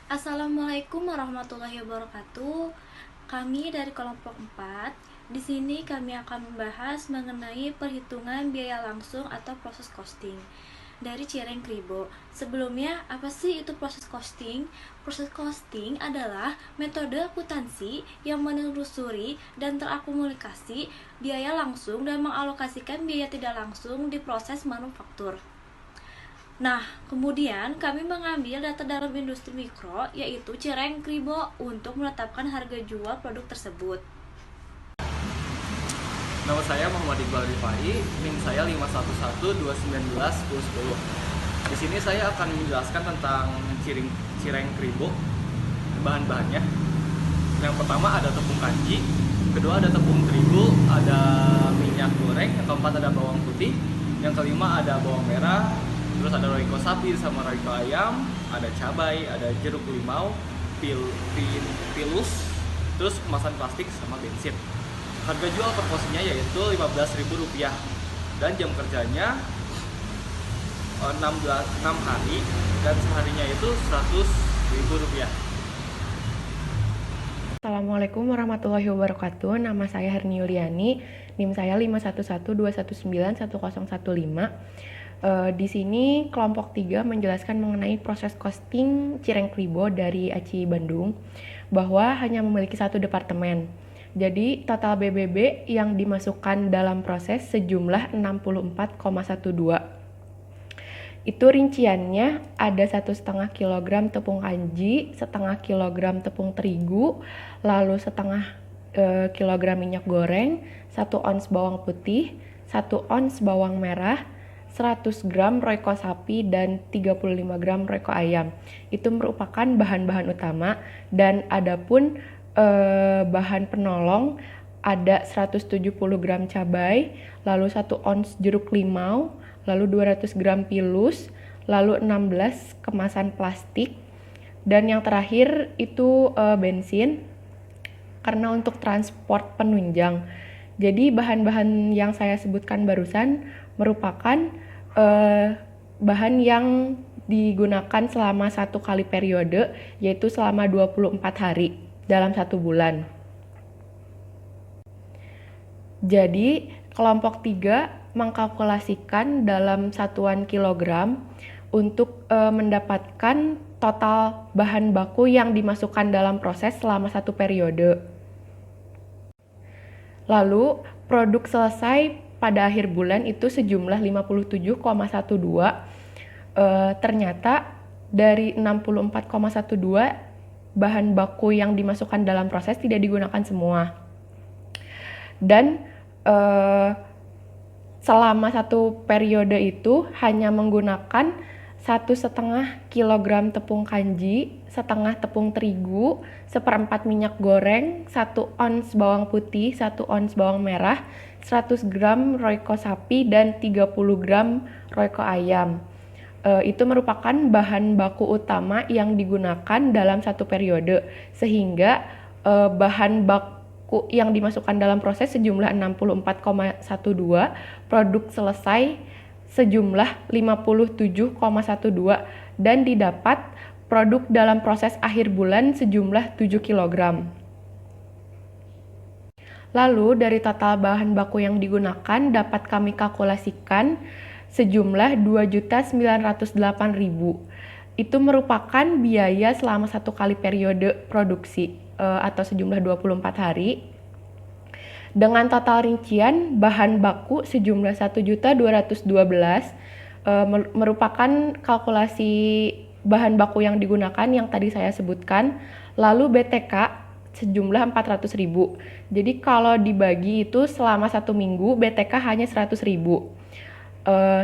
Assalamualaikum warahmatullahi wabarakatuh. Kami dari kelompok 4. Di sini kami akan membahas mengenai perhitungan biaya langsung atau proses costing dari Cireng Kribo. Sebelumnya, apa sih itu proses costing? Proses costing adalah metode akuntansi yang menelusuri dan terakumulasi biaya langsung dan mengalokasikan biaya tidak langsung di proses manufaktur. Nah, kemudian kami mengambil data dalam industri mikro, yaitu Cireng Kribo, untuk menetapkan harga jual produk tersebut. Nama saya Muhammad Iqbal Rifai, NIM saya 5112910. Di sini saya akan menjelaskan tentang cireng kribo, bahan-bahannya. Yang pertama ada tepung kanji, kedua ada tepung terigu, ada minyak goreng, yang keempat ada bawang putih, yang kelima ada bawang merah, terus ada roiko sapi sama roiko ayam, ada cabai, ada jeruk limau, pilus, terus kemasan plastik sama bensin. Harga jual per porsinya yaitu Rp15.000 dan jam kerjanya 6 hari dan seharinya itu Rp100.000. Assalamualaikum warahmatullahi wabarakatuh. Nama saya Herni Yuliani, NIM saya 51121911015. Di sini kelompok 3 menjelaskan mengenai proses costing Cireng Kribo dari ACI Bandung, bahwa hanya memiliki satu departemen. Jadi total BBB yang dimasukkan dalam proses sejumlah 64,12. Itu rinciannya ada 1,5 kg tepung kanji, setengah kilogram tepung terigu, lalu setengah kilogram minyak goreng, 1 ons bawang putih, 1 ons bawang merah, 100 gram roiko sapi, dan 35 gram roiko ayam. Itu merupakan bahan-bahan utama, dan adapun bahan penolong ada 170 gram cabai, lalu 1 ons jeruk limau, lalu 200 gram pilus, lalu 16 kemasan plastik, dan yang terakhir itu bensin karena untuk transport penunjang. Jadi bahan-bahan yang saya sebutkan barusan merupakan bahan yang digunakan selama 1 kali periode, yaitu selama 24 hari dalam 1 bulan. Jadi kelompok 3 mengkalkulasikan dalam satuan kilogram untuk mendapatkan total bahan baku yang dimasukkan dalam proses selama 1 periode. Lalu produk selesai pada akhir bulan itu sejumlah 57,12. Ternyata dari 64,12 bahan baku yang dimasukkan dalam proses tidak digunakan semua. Dan selama 1 periode itu hanya menggunakan 1,5 kilogram tepung kanji, setengah tepung terigu, 1/4 minyak goreng, 1 ons bawang putih, 1 ons bawang merah, 100 gram roiko sapi, dan 30 gram roiko ayam. Itu merupakan bahan baku utama yang digunakan dalam 1 periode, sehingga bahan baku yang dimasukkan dalam proses sejumlah 64,12, produk selesai sejumlah 57,12, dan didapat produk dalam proses akhir bulan sejumlah 7 kg. Lalu dari total bahan baku yang digunakan dapat kami kalkulasikan sejumlah 2.908.000. Itu merupakan biaya selama 1 kali periode produksi atau sejumlah 24 hari. Dengan total rincian bahan baku sejumlah 1.212.000, merupakan kalkulasi bahan baku yang digunakan yang tadi saya sebutkan. Lalu BTK sejumlah 400.000. Jadi kalau dibagi itu selama 1 minggu BTK hanya 100.000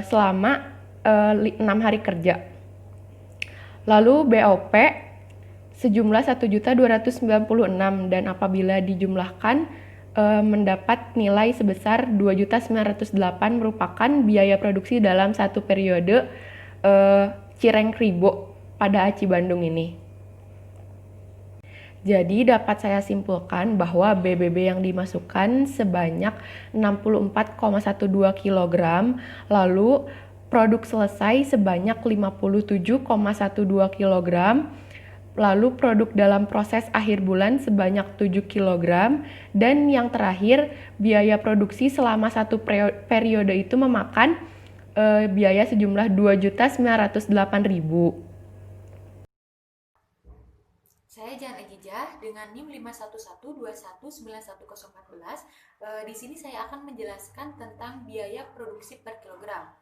selama 6 hari kerja. Lalu BOP sejumlah 1.296, dan apabila dijumlahkan mendapat nilai sebesar 2.908 merupakan biaya produksi dalam 1 periode Cireng Kribo pada ACI Bandung ini. Jadi dapat saya simpulkan bahwa BBB yang dimasukkan sebanyak 64,12 kg, lalu produk selesai sebanyak 57,12 kg, lalu produk dalam proses akhir bulan sebanyak 7 kg, dan yang terakhir biaya produksi selama satu periode itu memakan biaya sejumlah 2.908.000. Saya Jan Agijah dengan NIM 51121919014. Di sini saya akan menjelaskan tentang biaya produksi per kilogram.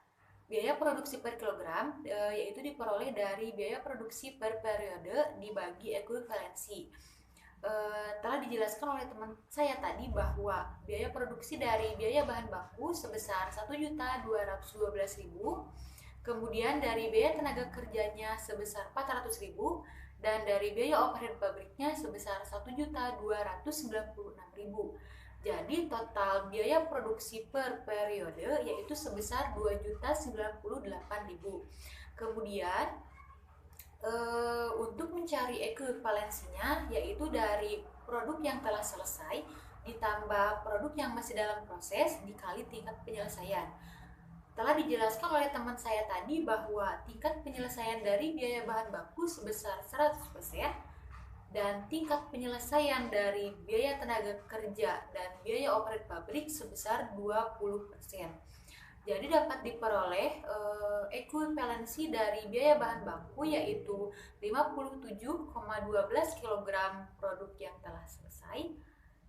Biaya produksi per kilogram yaitu diperoleh dari biaya produksi per periode dibagi ekuivalensi. Telah dijelaskan oleh teman saya tadi bahwa biaya produksi dari biaya bahan baku sebesar 1.212.000, kemudian dari biaya tenaga kerjanya sebesar 400.000, dan dari biaya overhead pabriknya sebesar 1.296.000. Jadi total biaya produksi per periode yaitu sebesar 2.098.000. Kemudian untuk mencari ekuivalensinya yaitu dari produk yang telah selesai ditambah produk yang masih dalam proses dikali tingkat penyelesaian. Telah dijelaskan oleh teman saya tadi bahwa tingkat penyelesaian dari biaya bahan baku sebesar 100% dan tingkat penyelesaian dari biaya tenaga kerja dan biaya overhead pabrik sebesar 20%. Jadi dapat diperoleh ekuivalensi dari biaya bahan baku yaitu 57,12 kg produk yang telah selesai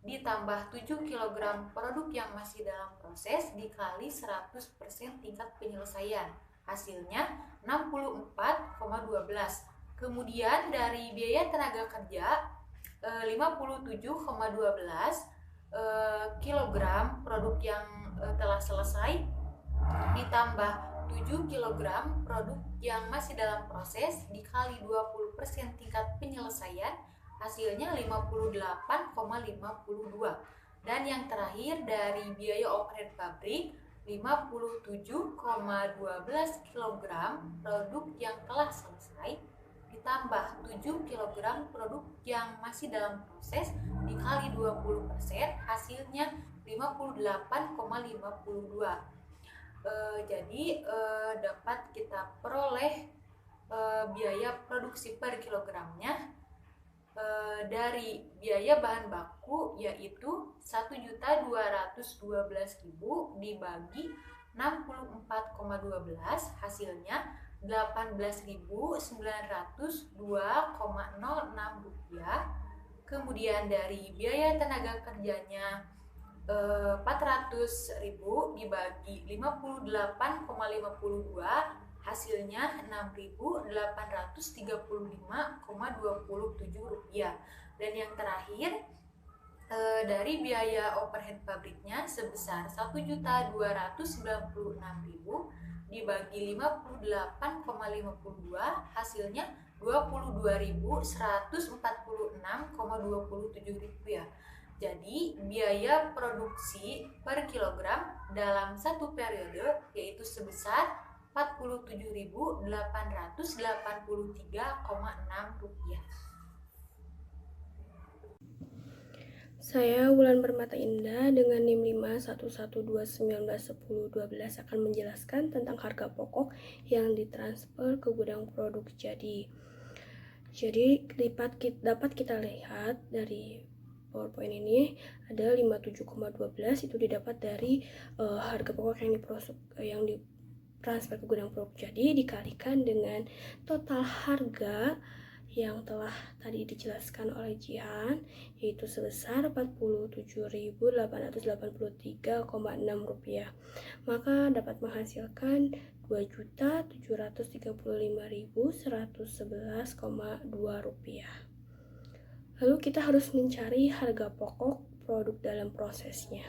ditambah 7 kg produk yang masih dalam proses dikali 100% tingkat penyelesaian, hasilnya 64,12. Kemudian dari biaya tenaga kerja 57,12 kg produk yang telah selesai ditambah 7 kg produk yang masih dalam proses dikali 20% tingkat penyelesaian, hasilnya 58,52. Dan yang terakhir dari biaya overhead pabrik 57,12 kg produk yang telah selesai ditambah 7 kg produk yang masih dalam proses dikali 20%, hasilnya 58,52. Jadi dapat kita peroleh biaya produksi per kilogramnya dari biaya bahan baku yaitu 1.212.000 dibagi 64,12, hasilnya 18.902,06 rupiah. Kemudian dari biaya tenaga kerjanya 400.000 dibagi 58,52, hasilnya 6.835,27 rupiah. Dan yang terakhir dari biaya overhead pabriknya sebesar 1.296.000 dibagi 58,52, hasilnya 22.146,27 rupiah. Jadi biaya produksi per kilogram dalam satu periode yaitu sebesar 47.883,6 rupiah. Saya Wulan Permata Indah dengan NIM 511291012 akan menjelaskan tentang harga pokok yang ditransfer ke gudang produk jadi. Jadi dapat kita lihat dari PowerPoint ini ada 57,12 itu didapat dari harga pokok yang ditransfer ke gudang produk jadi dikalikan dengan total harga yang telah tadi dijelaskan oleh Jihan yaitu sebesar 47.883,6 rupiah, maka dapat menghasilkan 2.735.111,2 rupiah. Lalu kita harus mencari harga pokok produk dalam prosesnya.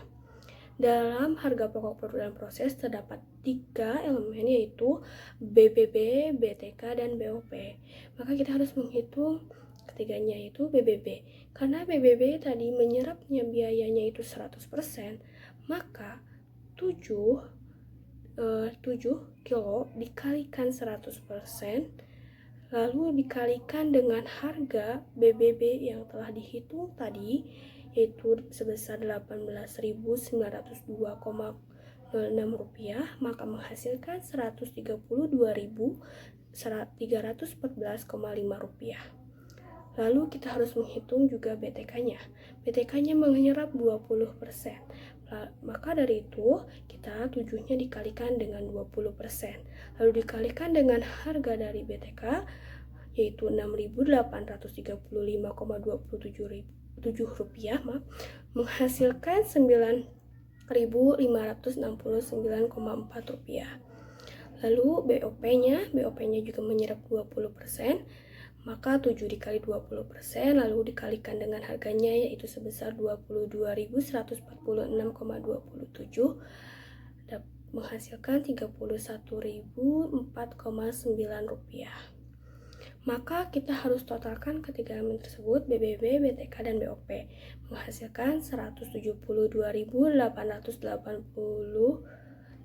Dalam harga pokok produk dalam proses terdapat 3 elemen yaitu BBB, BTK, dan BOP. Maka kita harus menghitung ketiganya yaitu BBB. Karena BBB tadi menyerapnya biayanya itu 100%, maka 7 kilo dikalikan 100% lalu dikalikan dengan harga BBB yang telah dihitung tadi yaitu sebesar 18.902,06 rupiah, maka menghasilkan 132.314,5 rupiah. Lalu kita harus menghitung juga BTK-nya. BTK-nya menyerap 20%. Maka dari itu, kita 7-nya dikalikan dengan 20%. Lalu dikalikan dengan harga dari BTK, yaitu Rp6.835,27, menghasilkan Rp9.569,4. Lalu BOP-nya juga menyerap 20%, maka 7 dikali 20%, lalu dikalikan dengan harganya yaitu sebesar Rp22.146,27, menghasilkan Rp31.004,9. Maka kita harus totalkan ketiga elemen tersebut, BBB, BTK, dan BOP, menghasilkan Rp172.888,8.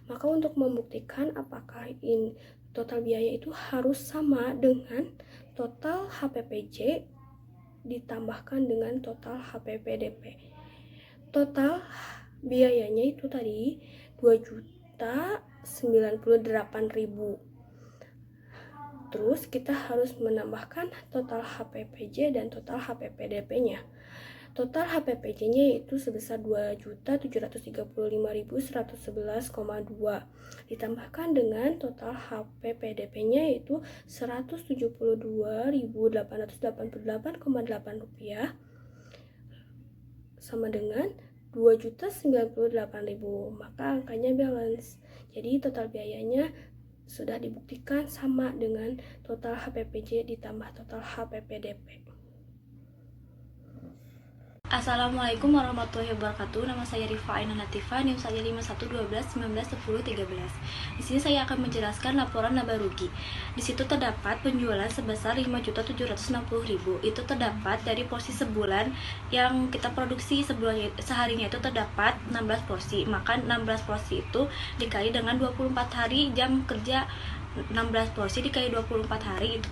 Maka untuk membuktikan apakah total biaya itu harus sama dengan total HPPJ ditambahkan dengan total HPPDP. Total biayanya itu tadi Rp2.098.000. Terus kita harus menambahkan total HPPJ dan total HPPDP-nya. Total HPPJ-nya yaitu sebesar Rp2.735.111,2 ditambahkan dengan total HPPDP-nya yaitu Rp172.888,8 sama dengan Rp2.098.000. Maka angkanya balance. Jadi total biayanya sudah dibuktikan sama dengan total HPPJ ditambah total HPPDP. Assalamualaikum warahmatullahi wabarakatuh. Nama saya Rifa Aina Latifa, NIM saya 5112191013. Di sini saya akan menjelaskan laporan laba rugi. Di situ terdapat penjualan sebesar 5.760.000. Itu terdapat dari porsi sebulan yang kita produksi seharinya itu terdapat 16 porsi. Maka 16 porsi itu dikali dengan 24 hari jam kerja. 16 porsi dikali 24 hari itu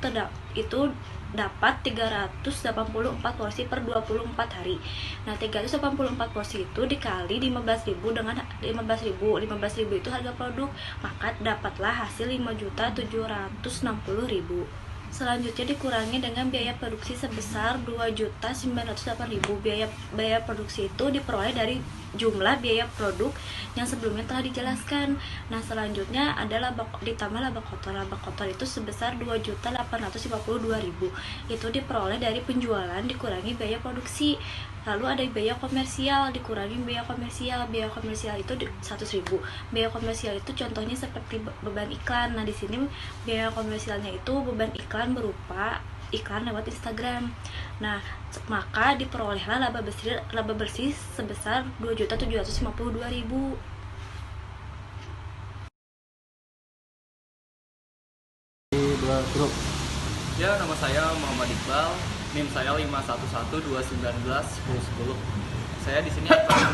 dapat 384 porsi per 24 hari. Nah, 384 porsi itu dikali 15.000 dengan 15.000 itu harga produk, maka dapatlah hasil 5.760.000. Selanjutnya dikurangi dengan biaya produksi sebesar 2.908.000. Biaya produksi itu diperoleh dari jumlah biaya produk yang sebelumnya telah dijelaskan. Nah, selanjutnya adalah ditambah laba kotor. Laba kotor itu sebesar 2.852.000. Itu diperoleh dari penjualan dikurangi biaya produksi. Lalu ada biaya komersial dikurangi biaya komersial. Biaya komersial itu 100.000. Biaya komersial itu contohnya seperti beban iklan. Nah, di sini biaya komersialnya itu beban iklan berupa iklan lewat Instagram. Nah, maka diperolehlah laba bersih sebesar 2.752.000. Ya, nama saya Muhammad Iqbal, NIM saya 5112191010. Saya di sini akan